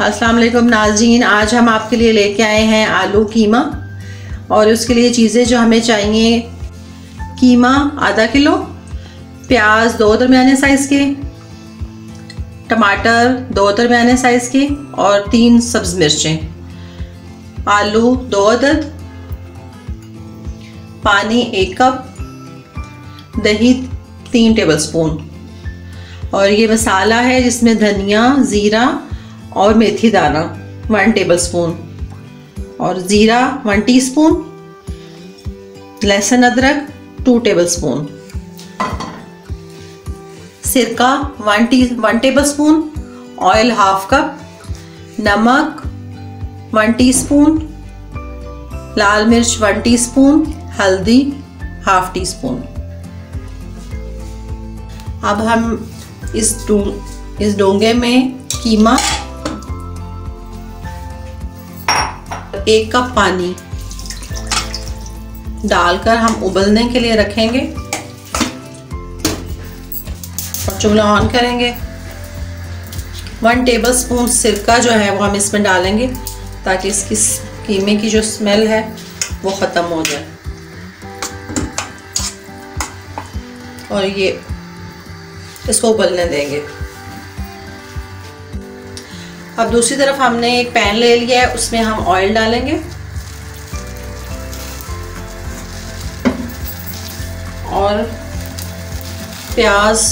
अस्सलाम वालेकुम नाज़रीन, आज हम आपके लिए लेके आए हैं आलू कीमा। और उसके लिए चीज़ें जो हमें चाहिए, कीमा आधा किलो, प्याज 2 दरमियाने साइज़ के, टमाटर 2 दरमियाने साइज़ के और 3 सब्ज़ मिर्चें, आलू 2 अदद, पानी 1 कप, दही 3 टेबलस्पून। और ये मसाला है जिसमें धनिया, ज़ीरा और मेथी दाना 1 टेबलस्पून, और ज़ीरा 1 टीस्पून, लहसुन अदरक 2 टेबलस्पून, सिरका 1 टेबलस्पून, ऑयल 1/2 कप, नमक 1 टीस्पून, लाल मिर्च 1 टीस्पून, हल्दी 1/2 टीस्पून। अब हम इस डोंगे में कीमा, 1 कप पानी डालकर हम उबलने के लिए रखेंगे और चूल्हा ऑन करेंगे। 1 टेबलस्पून सिरका जो है वो हम इसमें डालेंगे ताकि इसकी कीमे की जो स्मेल है वो ख़त्म हो जाए। और ये इसको उबलने देंगे। अब दूसरी तरफ हमने एक पैन ले लिया है, उसमें हम ऑयल डालेंगे और प्याज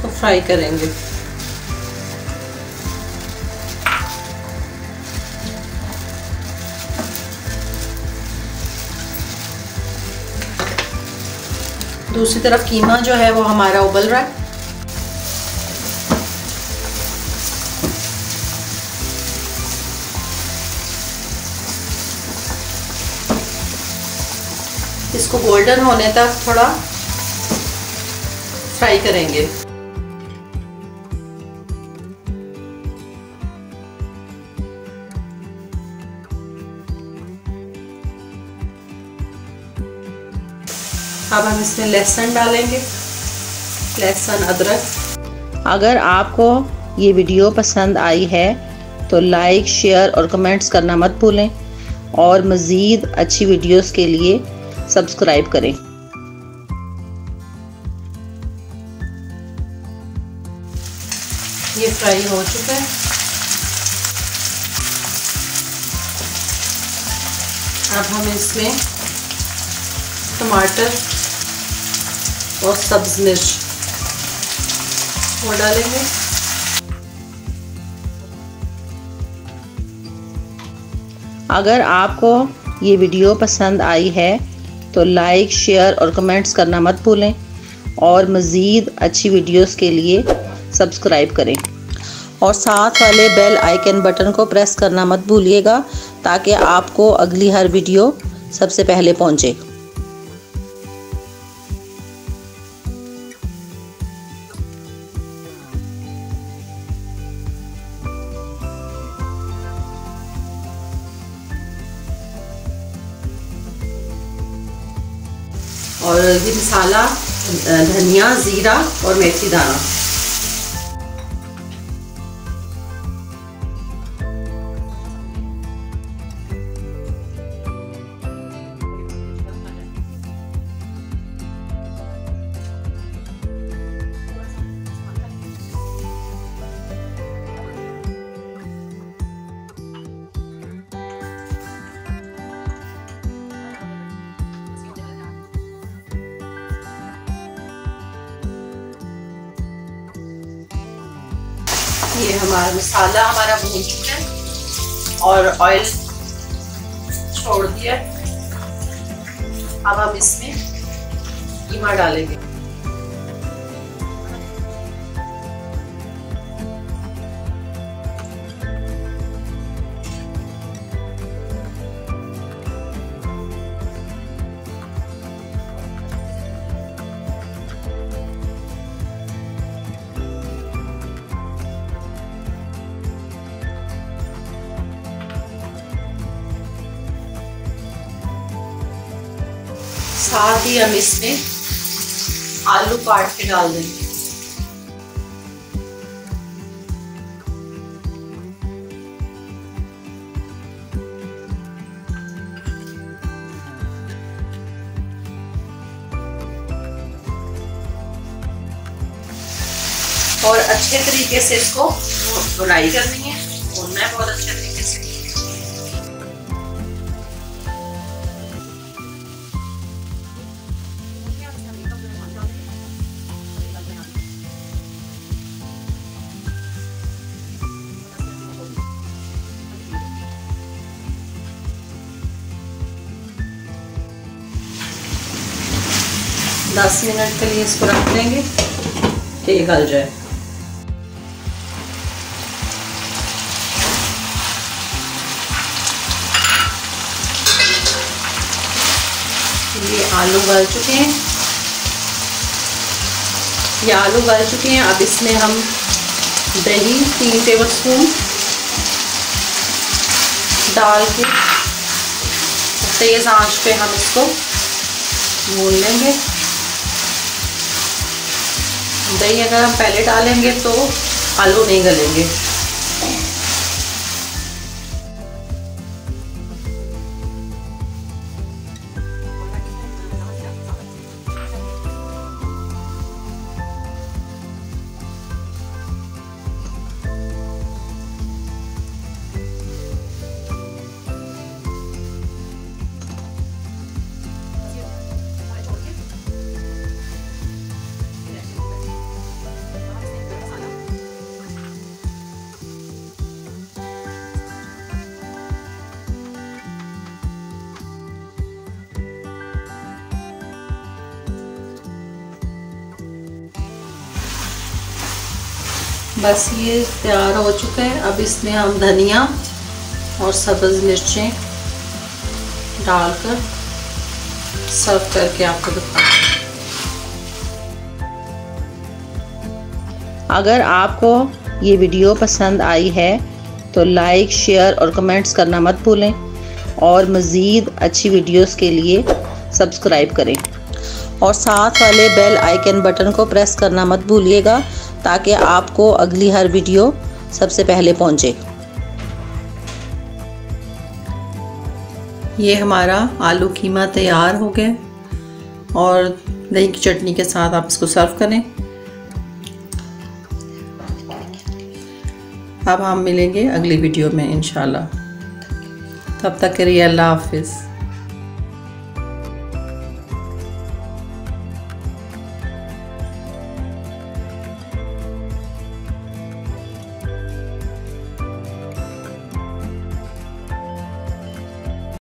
को फ्राई करेंगे। दूसरी तरफ कीमा जो है वो हमारा उबल रहा है। इसको गोल्डन होने तक थोड़ा फ्राई करेंगे। अब हम इसमें लहसुन डालेंगे, लहसुन अदरक। अगर आपको ये वीडियो पसंद आई है तो लाइक, शेयर और कमेंट्स करना मत भूलें, और मज़ीद अच्छी वीडियोस के लिए सब्सक्राइब करें। ये फ्राई हो चुका है। अब हम इसमें टमाटर और सब्ज़ मिर्च वो डालेंगे। अगर आपको ये वीडियो पसंद आई है तो लाइक, शेयर और कमेंट्स करना मत भूलें, और मज़ीद अच्छी वीडियोस के लिए सब्सक्राइब करें, और साथ वाले बेल आइकन बटन को प्रेस करना मत भूलिएगा ताकि आपको अगली हर वीडियो सबसे पहले पहुंचे। और ये मसाला, धनिया, ज़ीरा और मेथी दाना। ये हमारा मसाला भून चुका है और ऑयल छोड़ दिया। अब हम इसमें कीमा डालेंगे। साथ ही हम इसमें आलू काट के डाल देंगे। और अच्छे तरीके से इसको भुनाई करनी है, भूनना है बहुत अच्छे तरीके से। दस मिनट के लिए इसको रख देंगे कि ये गल जाए। ये आलू गल चुके हैं, अब इसमें हम दही 3 टेबल स्पून डाल के तेज़ आंच पे हम इसको भून लेंगे। दही अगर हम पहले डालेंगे तो आलू नहीं गलेंगे। बस ये तैयार हो चुका है। अब इसमें हम धनिया और सब्ज़ मिर्चें डालकर सर्व करके आपको दिखाऊंगी। अगर आपको ये वीडियो पसंद आई है तो लाइक, शेयर और कमेंट्स करना मत भूलें और मज़ीद अच्छी वीडियोस के लिए सब्सक्राइब करें और साथ वाले बेल आइकन बटन को प्रेस करना मत भूलिएगा ताकि आपको अगली हर वीडियो सबसे पहले पहुंचे। ये हमारा आलू कीमा तैयार हो गया और दही की चटनी के साथ आप इसको सर्व करें। अब हम मिलेंगे अगली वीडियो में इंशाल्लाह। तब तक के लिए अल्लाह हाफिज़।